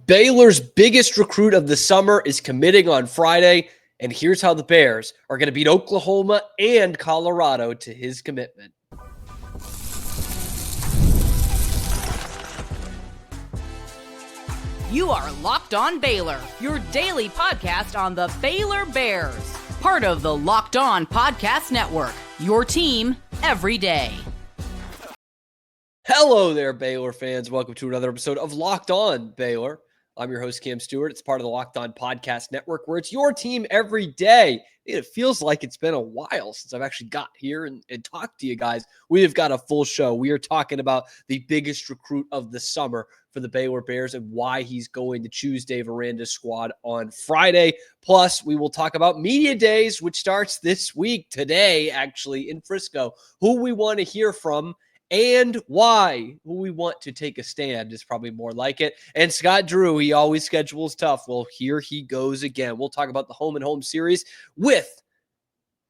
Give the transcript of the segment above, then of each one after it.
Baylor's biggest recruit of the summer is committing on Friday, and here's how the Bears are going to beat Oklahoma and Colorado to his commitment. You are Locked On Baylor, your daily podcast on the Baylor Bears, part of the Locked On Podcast Network, your team every day. Hello there, Baylor fans. Welcome to another episode of Locked On Baylor. I'm your host, Cam Stuart. It's part of the Locked On Podcast Network, where it's your team every day. It feels like it's been a while since I've actually got here and talked to you guys. We have got a full show. We are talking about the biggest recruit of the summer for the Baylor Bears and why he's going to choose Dave Aranda's squad on Friday. Plus, we will talk about Media Days, which starts this week, today, actually, in Frisco, who we want to hear from, and why. Who we want to take a stand is probably more like it. And Scott Drew, he always schedules tough. Well, here he goes again. We'll talk about the home and home series with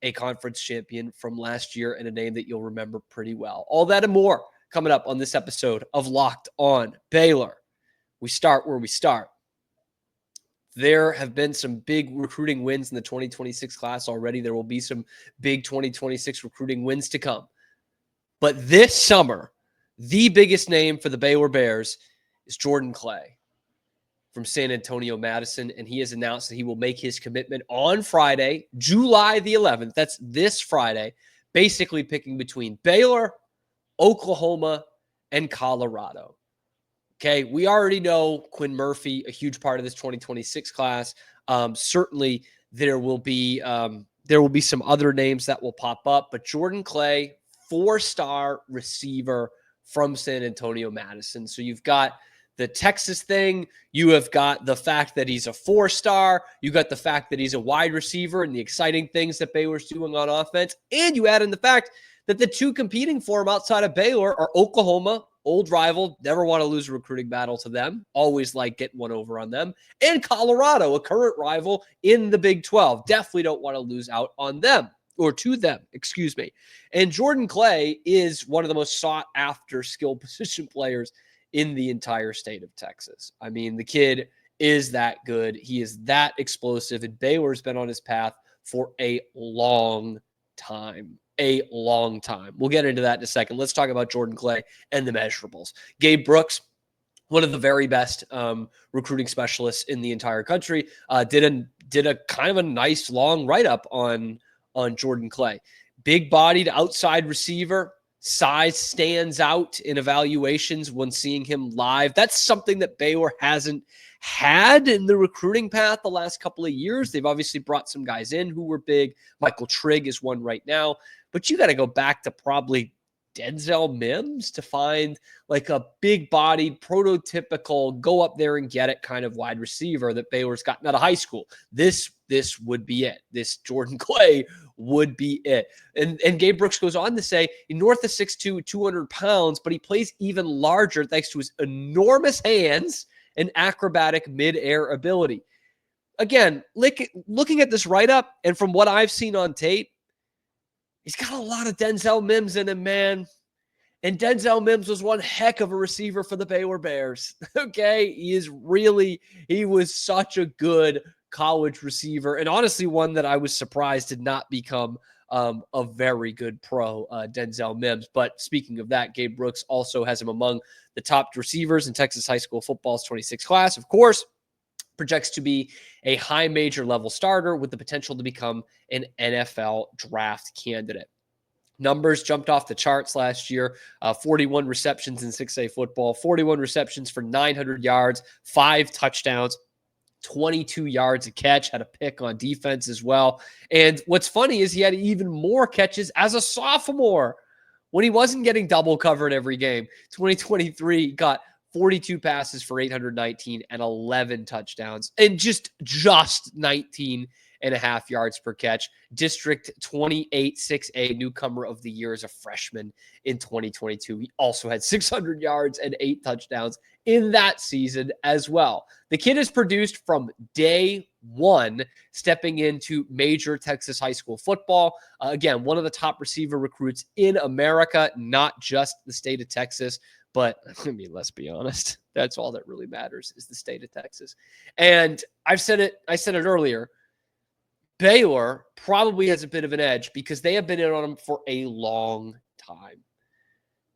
a conference champion from last year and a name that you'll remember pretty well. All that and more coming up on this episode of Locked On Baylor. We start where we start. There have been some big recruiting wins in the 2026 class already. There will be some big 2026 recruiting wins to come. But this summer, the biggest name for the Baylor Bears is Jordan Clay from San Antonio Madison, and he has announced that he will make his commitment on Friday, July the 11th. That's this Friday, basically picking between Baylor, Oklahoma, and Colorado. Okay, we already know Quinn Murphy, a huge part of this 2026 class. Certainly, there will be some other names that will pop up, but Jordan Clay, 4-star receiver from San Antonio Madison. So you've got the Texas thing. You have got the fact that he's a 4-star. You got the fact that he's a wide receiver and the exciting things that Baylor's doing on offense. And you add in the fact that the two competing for him outside of Baylor are Oklahoma, old rival, never want to lose a recruiting battle to them, always like getting one over on them, and Colorado, a current rival in the Big 12. Definitely don't want to lose out on them. Or to them, excuse me. And Jordan Clay is one of the most sought-after skill position players in the entire state of Texas. I mean, the kid is that good. He is that explosive, and Baylor's been on his path for a long time. A long time. We'll get into that in a second. Let's talk about Jordan Clay and the measurables. Gabe Brooks, one of the very best recruiting specialists in the entire country, did a kind of a nice long write-up on Jordan Clay. Big-bodied outside receiver. Size stands out in evaluations when seeing him live. That's something that Baylor hasn't had in the recruiting path the last couple of years. They've obviously brought some guys in who were big. Michael Trigg is one right now. But you got to go back to probably Denzel Mims to find like a big-bodied, prototypical, go up there and get it kind of wide receiver that Baylor's gotten out of high school. This would be it. This Jordan Clay would be it. And Gabe Brooks goes on to say, he's north of 6'2", 200 pounds, but he plays even larger thanks to his enormous hands and acrobatic mid-air ability. Again, looking at this write-up, and from what I've seen on tape, he's got a lot of Denzel Mims in him, man. And Denzel Mims was one heck of a receiver for the Baylor Bears. Okay? He was such a good college receiver, and honestly one that I was surprised did not become a very good pro, Denzel Mims. But speaking of that, Gabe Brooks also has him among the top receivers in Texas high school football's 26 class. Of course, projects to be a high major level starter with the potential to become an NFL draft candidate. Numbers jumped off the charts last year. 41 receptions in 6A football, 41 receptions for 900 yards, 5 touchdowns, 22 yards a catch, had a pick on defense as well. And what's funny is he had even more catches as a sophomore when he wasn't getting double covered every game. 2023 got 42 passes for 819 and 11 touchdowns and just 19 and a half yards per catch. District 28 6A newcomer of the year as a freshman in 2022. He also had 600 yards and 8 touchdowns in that season as well. The kid is produced from day one, stepping into major Texas high school football. Again, one of the top receiver recruits in America, not just the state of Texas, But I mean, let's be honest. That's all that really matters is the state of Texas. And I said it earlier. Baylor probably has a bit of an edge because they have been in on them for a long time.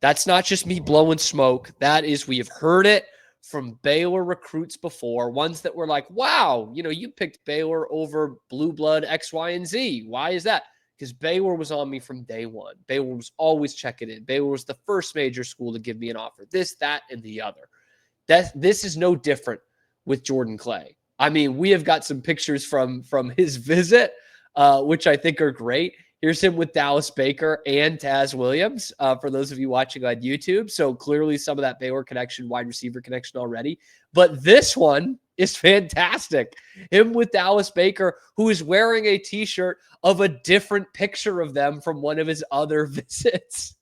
That's not just me blowing smoke. That is, we have heard it from Baylor recruits before, ones that were like, wow, you picked Baylor over blue blood X, Y, and Z. Why is that? Because Baylor was on me from day one. Baylor was always checking in. Baylor was the first major school to give me an offer. This, that, and the other. This is no different with Jordan Clay. I mean, we have got some pictures from his visit, which I think are great. Here's him with Dallas Baker and Taz Williams, for those of you watching on YouTube. So clearly some of that Baylor connection, wide receiver connection already. But this one is fantastic. Him with Dallas Baker, who is wearing a T-shirt of a different picture of them from one of his other visits.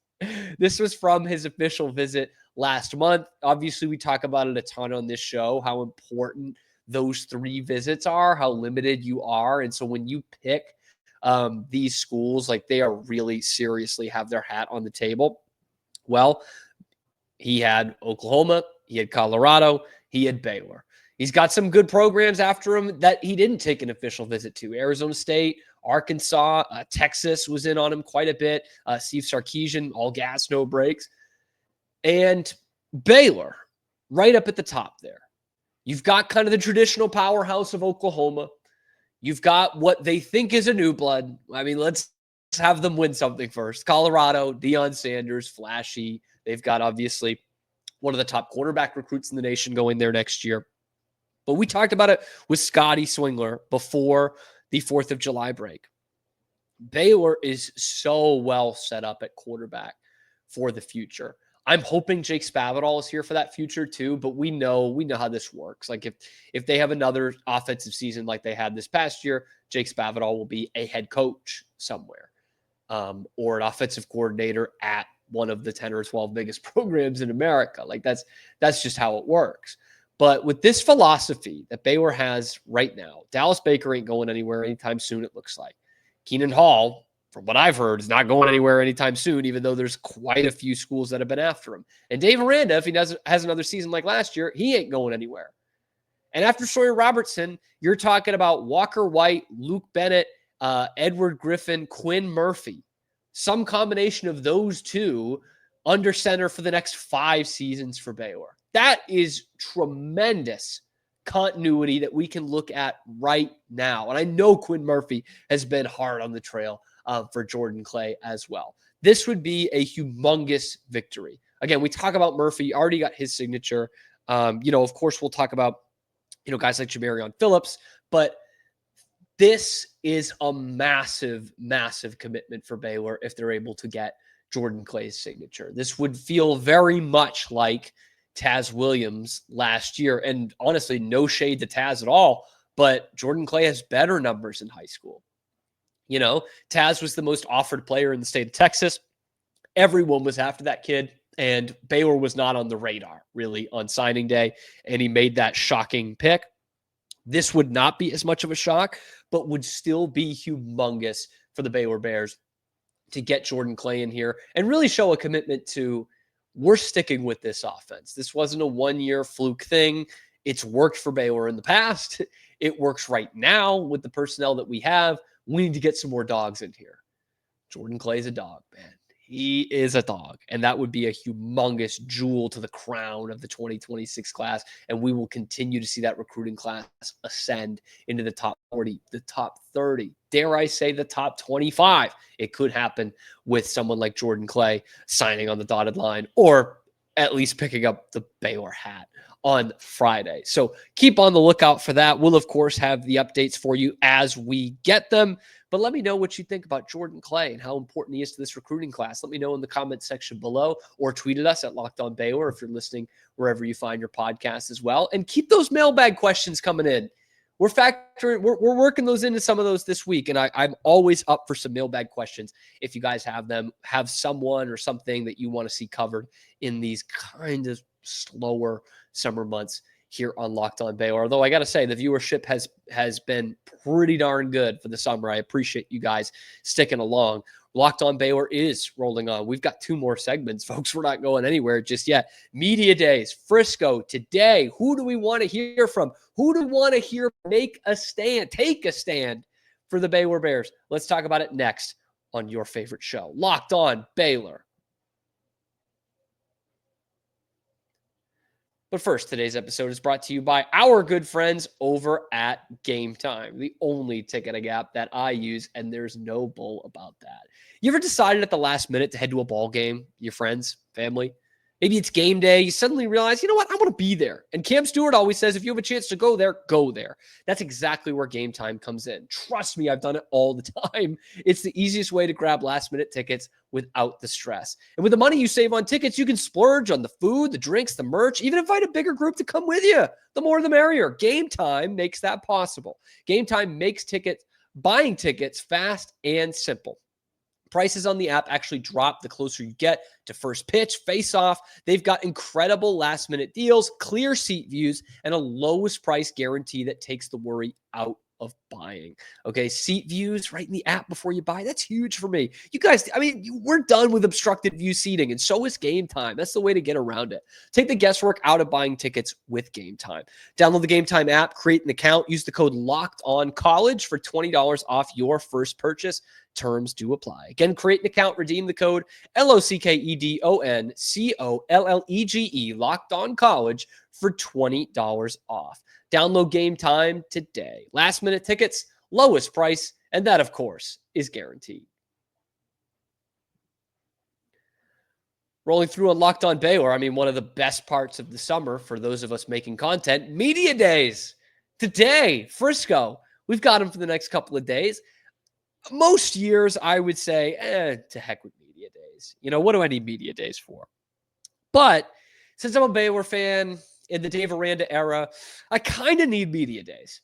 This was from his official visit last month. Obviously, we talk about it a ton on this show, how important those 3 visits are, how limited you are. And so when you pick these schools, like they are really seriously have their hat on the table. Well, he had Oklahoma, he had Colorado, he had Baylor. He's got some good programs after him that he didn't take an official visit to. Arizona State, Arkansas, Texas was in on him quite a bit. Steve Sarkisian, all gas, no brakes. And Baylor, right up at the top there. You've got kind of the traditional powerhouse of Oklahoma. You've got what they think is a new blood. I mean, let's have them win something first. Colorado, Deion Sanders, flashy. They've got, obviously, one of the top quarterback recruits in the nation going there next year. But we talked about it with Scotty Swingler before the 4th of July break. Baylor is so well set up at quarterback for the future. I'm hoping Jake Spavital is here for that future too, but we know how this works. Like if they have another offensive season like they had this past year, Jake Spavital will be a head coach somewhere, or an offensive coordinator at one of the 10 or 12 biggest programs in America. Like that's just how it works. But with this philosophy that Baylor has right now, Dallas Baker ain't going anywhere anytime soon, it looks like. Keenan Hall, from what I've heard, is not going anywhere anytime soon, even though there's quite a few schools that have been after him. And Dave Aranda, if he has another season like last year, he ain't going anywhere. And after Sawyer Robertson, you're talking about Walker White, Luke Bennett, Edward Griffin, Quinn Murphy. Some combination of those two under center for the next 5 seasons for Baylor. That is tremendous continuity that we can look at right now. And I know Quinn Murphy has been hard on the trail for Jordan Clay as well. This would be a humongous victory. Again, we talk about Murphy, already got his signature. Of course, we'll talk about, guys like Jamarion Phillips, but this is a massive, massive commitment for Baylor if they're able to get Jordan Clay's signature. This would feel very much like Taz Williams last year. And honestly, no shade to Taz at all, but Jordan Clay has better numbers in high school. Taz was the most offered player in the state of Texas. Everyone was after that kid, and Baylor was not on the radar, really, on signing day, and he made that shocking pick. This would not be as much of a shock, but would still be humongous for the Baylor Bears to get Jordan Clay in here and really show a commitment to, we're sticking with this offense. This wasn't a one-year fluke thing. It's worked for Baylor in the past. It works right now with the personnel that we have. We need to get some more dogs in here. Jordan Clay's a dog, man. He is a dog. And that would be a humongous jewel to the crown of the 2026 class. And we will continue to see that recruiting class ascend into the top 40, the top 30, dare I say the top 25. It could happen with someone like Jordan Clay signing on the dotted line, or at least picking up the Baylor hat on Friday. So keep on the lookout for that. We'll, of course, have the updates for you as we get them. But let me know what you think about Jordan Clay and how important he is to this recruiting class. Let me know in the comment section below, or tweet at us at Locked On Baylor if you're listening wherever you find your podcast as well. And keep those mailbag questions coming in. We're working those into some of those this week. And I'm always up for some mailbag questions. If you guys have them, have someone or something that you want to see covered in these kind of slower summer months here on Locked On Baylor. Although I got to say, the viewership has been pretty darn good for the summer. I appreciate you guys sticking along Locked On Baylor is rolling on. We've got 2 more segments, folks. We're not going anywhere just yet. Media Days, Frisco, today. Who do we want to hear from? Who do we want to hear take a stand for the Baylor Bears? Let's talk about it next on your favorite show, Locked On Baylor. But first, today's episode is brought to you by our good friends over at Gametime, the only ticketing app that I use, and there's no bull about that. You ever decided at the last minute to head to a ball game, your friends, family? Maybe it's game day. You suddenly realize, you know what? I want to be there. And Cam Stuart always says, if you have a chance to go there, go there. That's exactly where Gametime comes in. Trust me, I've done it all the time. It's the easiest way to grab last-minute tickets without the stress. And with the money you save on tickets, you can splurge on the food, the drinks, the merch, even invite a bigger group to come with you. The more the merrier. Gametime makes that possible. Gametime makes buying tickets fast and simple. Prices on the app actually drop the closer you get to first pitch, face-off. They've got incredible last-minute deals, clear seat views, and a lowest price guarantee that takes the worry out of buying. Okay, seat views right in the app before you buy. That's huge for me. You guys, we're done with obstructed view seating, and so is Gametime. That's the way to get around it. Take the guesswork out of buying tickets with Gametime. Download the Gametime app, create an account, use the code LOCKEDONCollege for $20 off your first purchase. Terms do apply. Again, create an account, redeem the code LOCKEDONCOLLEGE, Locked On College, for $20 off. Download Gametime today. Last minute tickets, lowest price, and that, of course, is guaranteed. Rolling through on Locked On Baylor, one of the best parts of the summer for those of us making content, Media Days. Today, Frisco. We've got them for the next couple of days. Most years, I would say, to heck with Media Days. What do I need Media Days for? But since I'm a Baylor fan in the Dave Aranda era, I kind of need Media Days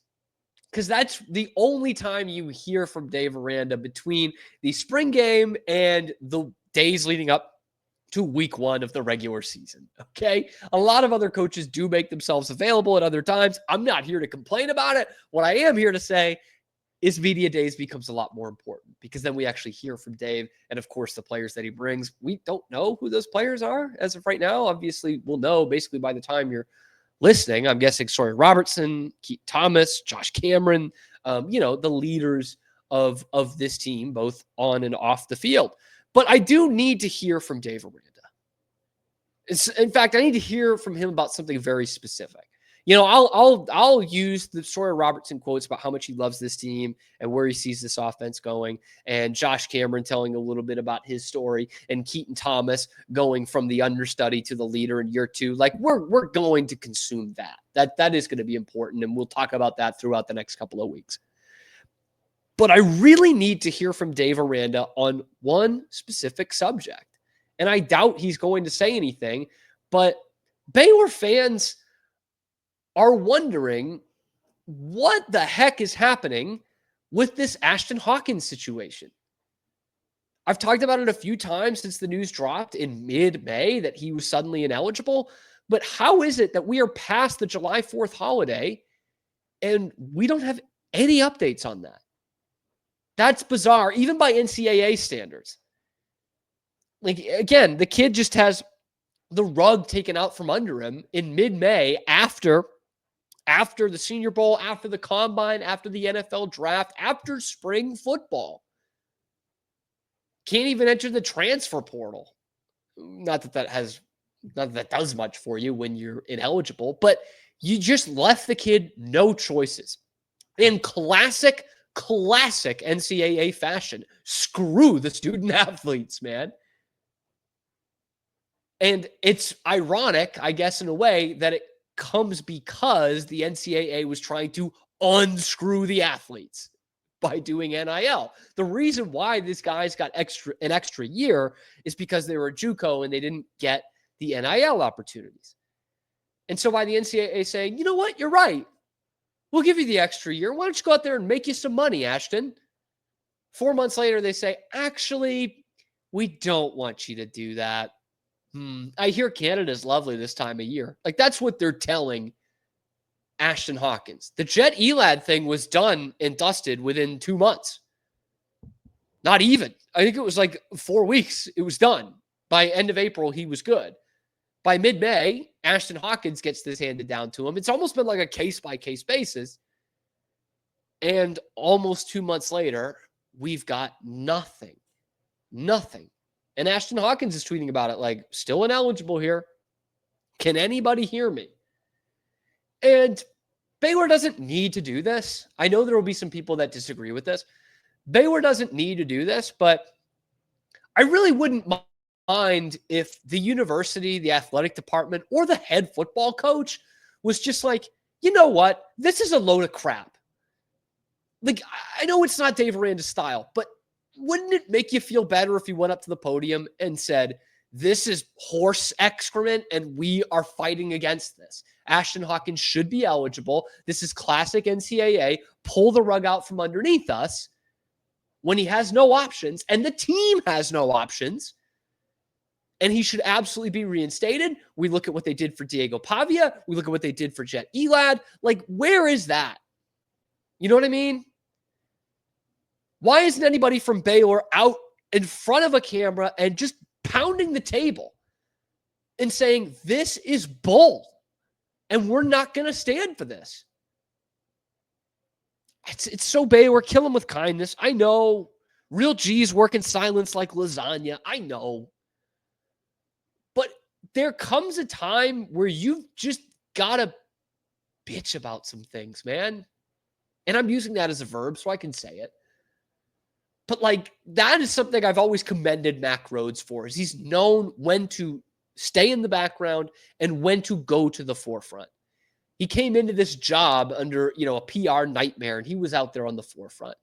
because that's the only time you hear from Dave Aranda between the spring game and the days leading up to week 1 of the regular season. Okay. A lot of other coaches do make themselves available at other times. I'm not here to complain about it. What I am here to say is Media Days becomes a lot more important because then we actually hear from Dave and, of course, the players that he brings. We don't know who those players are as of right now. Obviously, we'll know basically by the time you're listening. I'm guessing Sawyer Robertson, Keaton Thomas, Josh Cameron, the leaders of this team, both on and off the field. But I do need to hear from Dave Aranda. In fact, I need to hear from him about something very specific. I'll use the Sawyer Robertson quotes about how much he loves this team and where he sees this offense going, and Josh Cameron telling a little bit about his story, and Keaton Thomas going from the understudy to the leader in year 2. Like we're going to consume that. That is going to be important, and we'll talk about that throughout the next couple of weeks. But I really need to hear from Dave Aranda on one specific subject, and I doubt he's going to say anything, but Baylor fans are wondering what the heck is happening with this Ashton Hawkins situation. I've talked about it a few times since the news dropped in mid-May that he was suddenly ineligible, but how is it that we are past the July 4th holiday and we don't have any updates on that? That's bizarre, even by NCAA standards. Like, again, the kid just has the rug taken out from under him in mid-May after the Senior Bowl, after the Combine, after the NFL draft, after spring football. Can't even enter the transfer portal. Not that does much for you when you're ineligible, but you just left the kid no choices. In classic NCAA fashion, screw the student athletes, man. And it's ironic, I guess, in a way, that it comes because the NCAA was trying to unscrew the athletes by doing NIL. The reason why these guys got an extra year is because they were a JUCO and they didn't get the NIL opportunities. And so by the NCAA saying, you know what, you're right, we'll give you the extra year. Why don't you go out there and make you some money, Ashton? 4 months later, they say, actually, we don't want you to do that. I hear Canada's lovely this time of year. Like, that's what they're telling Ashton Hawkins. The Jet Elad thing was done and dusted within 2 months. Not even. I think it was like 4 weeks. It was done. By end of April, he was good. By mid-May, Ashton Hawkins gets this handed down to him. It's almost been like a case-by-case basis. And almost 2 months later, we've got nothing. Nothing. And Ashton Hawkins is tweeting about it like, still ineligible here. Can anybody hear me? And Baylor doesn't need to do this. I know there will be some people that disagree with this. Baylor doesn't need to do this, but I really wouldn't mind if the university, the athletic department, or the head football coach was just like, you know what? This is a load of crap. Like, I know it's not Dave Aranda's style, but wouldn't it make you feel better if you went up to the podium and said, this is horse excrement and we are fighting against this? Ashton Hawkins should be eligible. This is classic NCAA. Pull the rug out from underneath us when he has no options and the team has no options. And he should absolutely be reinstated. We look at what they did for Diego Pavia. We look at what they did for Jet Elad. Like, where is that? You know what I mean? Why isn't anybody from Baylor out in front of a camera and just pounding the table and saying, this is bull and we're not going to stand for this? It's so Baylor. Kill them with kindness. I know. Real G's work in silence like lasagna. I know. But there comes a time where you've just got to bitch about some things, man. And I'm using that as a verb so I can say it. But like, that is something I've always commended Mack Rhoades for, is he's known when to stay in the background and when to go to the forefront. He came into this job under, a PR nightmare, and he was out there on the forefront.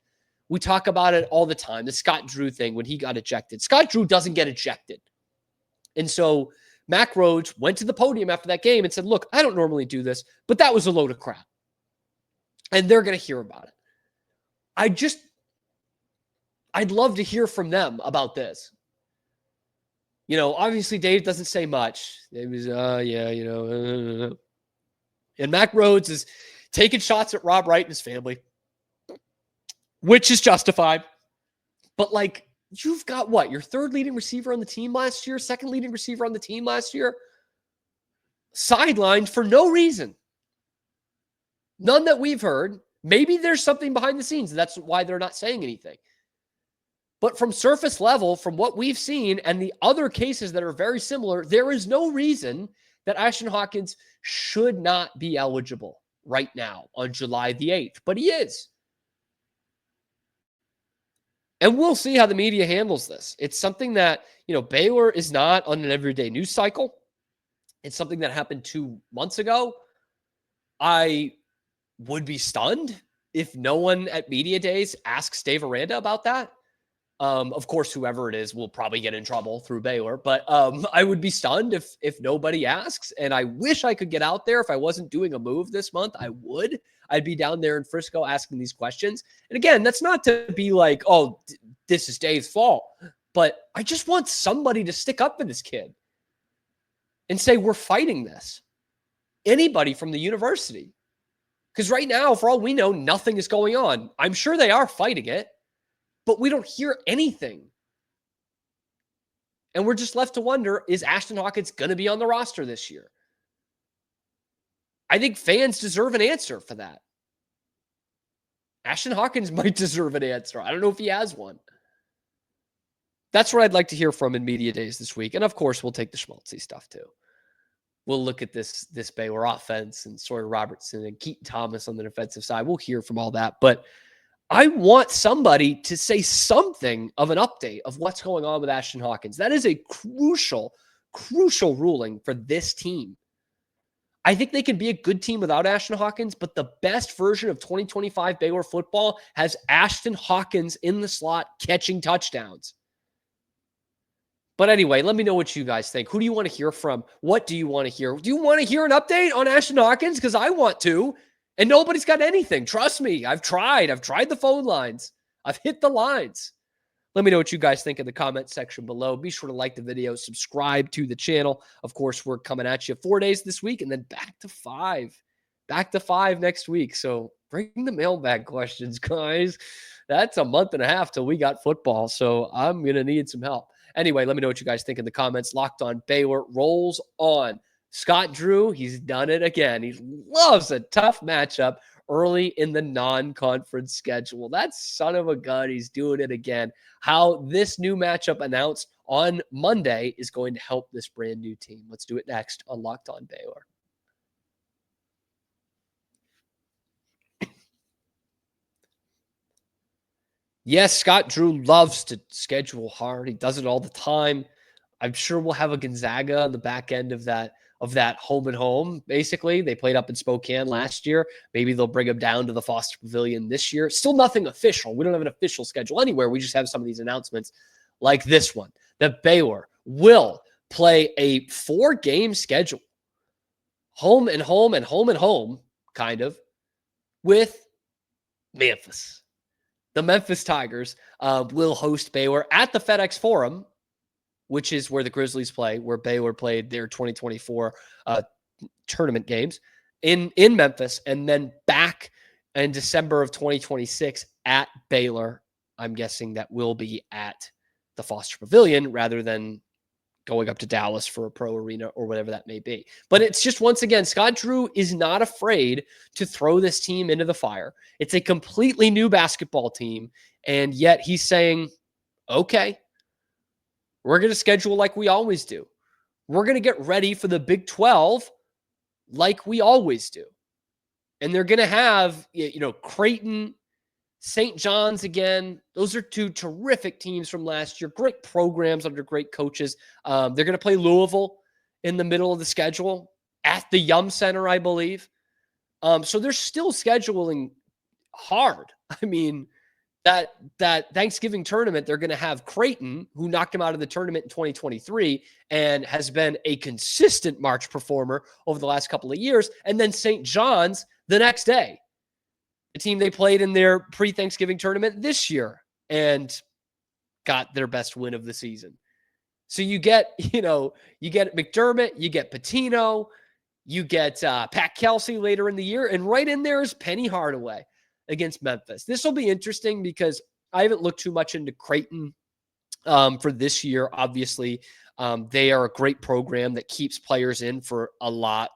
We talk about it all the time, the Scott Drew thing when he got ejected. Scott Drew doesn't get ejected. And so Mack Rhoades went to the podium after that game and said, look, I don't normally do this, but that was a load of crap. And they're going to hear about it. I'd love to hear from them about this. Obviously Dave doesn't say much. It was, And Mack Rhoades is taking shots at Rob Wright and his family, which is justified. But like, you've got what? Your third leading receiver on the team last year, second leading receiver on the team last year, sidelined for no reason. None that we've heard. Maybe there's something behind the scenes. And that's why they're not saying anything. But from surface level, from what we've seen and the other cases that are very similar, there is no reason that Ashton Hawkins should not be eligible right now on July the 8th. But he is. And we'll see how the media handles this. It's something that, Baylor is not on an everyday news cycle. It's something that happened 2 months ago. I would be stunned if no one at media days asks Dave Aranda about that. Of course, whoever it is will probably get in trouble through Baylor, but I would be stunned if nobody asks. And I wish I could get out there. If I wasn't doing a move this month, I would. I'd be down there in Frisco asking these questions. And again, that's not to be like, oh, this is Dave's fault, but I just want somebody to stick up for this kid and say, we're fighting this. Anybody from the university. Because right now, for all we know, nothing is going on. I'm sure they are fighting it, but we don't hear anything. And we're just left to wonder, is Ashton Hawkins going to be on the roster this year? I think fans deserve an answer for that. Ashton Hawkins might deserve an answer. I don't know if he has one. That's what I'd like to hear from in media days this week. And of course, we'll take the schmaltzy stuff too. We'll look at this Baylor offense and Sawyer Robertson and Keaton Thomas on the defensive side. We'll hear from all that. But I want somebody to say something of an update of what's going on with Ashton Hawkins. That is a crucial ruling for this team. I think they can be a good team without Ashton Hawkins, but the best version of 2025 Baylor football has Ashton Hawkins in the slot catching touchdowns. But anyway, let me know what you guys think. Who do you want to hear from? What do you want to hear? Do you want to hear an update on Ashton Hawkins? Because I want to. And nobody's got anything. Trust me. I've tried the phone lines. I've hit the lines. Let me know what you guys think in the comment section below. Be sure to like the video, subscribe to the channel. Of course, we're coming at you 4 days this week and then back to 5 back to 5 next week. So bring the mailbag questions, guys. That's a month and a half till we got football. So I'm going to need some help. Anyway, let me know what you guys think in the comments. Locked On Baylor rolls on. Scott Drew, he's done it again. He loves a tough matchup early in the non-conference schedule. That son of a gun, he's doing it again. How this new matchup announced on Monday is going to help this brand new team. Let's do it next on Locked On Baylor. Yes, Scott Drew loves to schedule hard. He does it all the time. I'm sure we'll have a Gonzaga on the back end of that home and home. Basically, they played up in Spokane last year. Maybe they'll bring them down to the Foster Pavilion this year. Still nothing official. We don't have an official schedule anywhere. We just have some of these announcements like this one, that Baylor will play a 4-game schedule, home and home and home and home, kind of, with Memphis. The Memphis Tigers will host Baylor at the FedEx Forum, which is where the Grizzlies play, where Baylor played their 2024 tournament games in Memphis, and then back in December of 2026 at Baylor. I'm guessing that will be at the Foster Pavilion rather than going up to Dallas for a pro arena or whatever that may be. But it's just, once again, Scott Drew is not afraid to throw this team into the fire. It's a completely new basketball team, and yet he's saying, okay, we're going to schedule like we always do. We're going to get ready for the Big 12 like we always do. And they're going to have, Creighton, St. John's again. Those are 2 terrific teams from last year. Great programs under great coaches. They're going to play Louisville in the middle of the schedule at the Yum Center, I believe. So they're still scheduling hard. I mean, that Thanksgiving tournament, they're going to have Creighton, who knocked them out of the tournament in 2023 and has been a consistent March performer over the last couple of years, and then St. John's the next day, the team they played in their pre-Thanksgiving tournament this year and got their best win of the season. So you get McDermott, you get Patino, you get Pat Kelsey later in the year, and right in there is Penny Hardaway against Memphis. This will be interesting because I haven't looked too much into Creighton for this year. Obviously, they are a great program that keeps players in for a lot.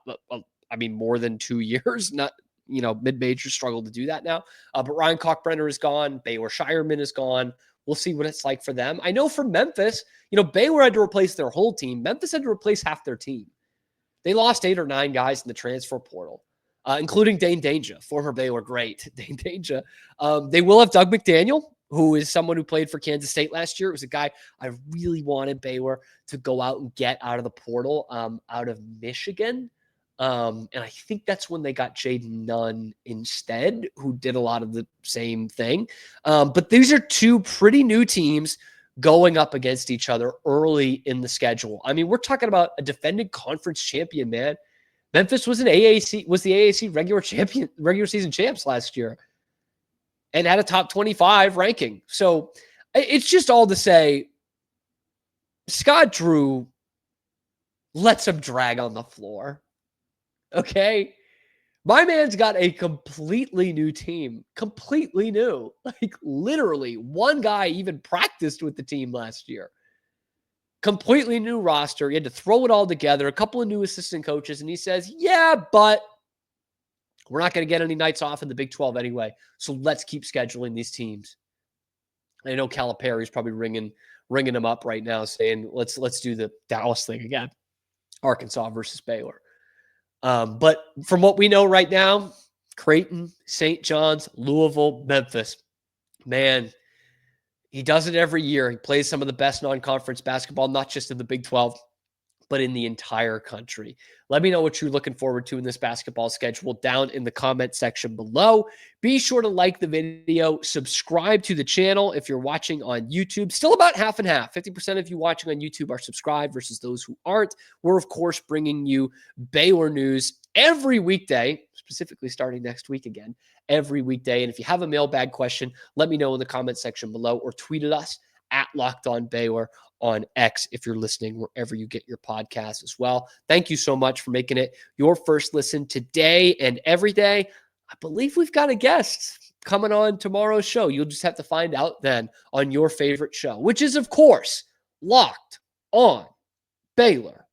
More than 2 years. Not, mid-majors struggle to do that now. But Ryan Kalkbrenner is gone. Baylor Shireman is gone. We'll see what it's like for them. I know for Memphis, Baylor had to replace their whole team. Memphis had to replace half their team. They lost 8 or 9 guys in the transfer portal, including Dane Danger, former Baylor great Dane Danger. They will have Doug McDaniel, who is someone who played for Kansas State last year. It was a guy I really wanted Baylor to go out and get out of the portal, out of Michigan. And I think that's when they got Jaden Nunn instead, who did a lot of the same thing. But these are 2 pretty new teams going up against each other early in the schedule. I mean, we're talking about a defending conference champion, man. Memphis was the AAC regular season champs last year and had a top 25 ranking. So it's just all to say, Scott Drew lets him drag on the floor. Okay. My man's got a completely new team, completely new. Like literally one guy even practiced with the team last year. Completely new roster. He had to throw it all together, a couple of new assistant coaches. And he says, yeah, but we're not going to get any nights off in the Big 12 anyway. So let's keep scheduling these teams. I know Calipari's probably ringing him up right now saying, let's do the Dallas thing again. Arkansas versus Baylor. But from what we know right now, Creighton, St. John's, Louisville, Memphis, man, he does it every year. He plays some of the best non-conference basketball, not just in the Big 12, but in the entire country. Let me know what you're looking forward to in this basketball schedule down in the comment section below. Be sure to like the video, subscribe to the channel if you're watching on YouTube. Still about half and half. 50% of you watching on YouTube are subscribed versus those who aren't. We're, of course, bringing you Baylor news every weekday, specifically starting next week again, every weekday. And if you have a mailbag question, let me know in the comment section below or tweet at us at Locked On Baylor on X if you're listening wherever you get your podcasts as well. Thank you so much for making it your first listen today and every day. I believe we've got a guest coming on tomorrow's show. You'll just have to find out then on your favorite show, which is, of course, Locked On Baylor.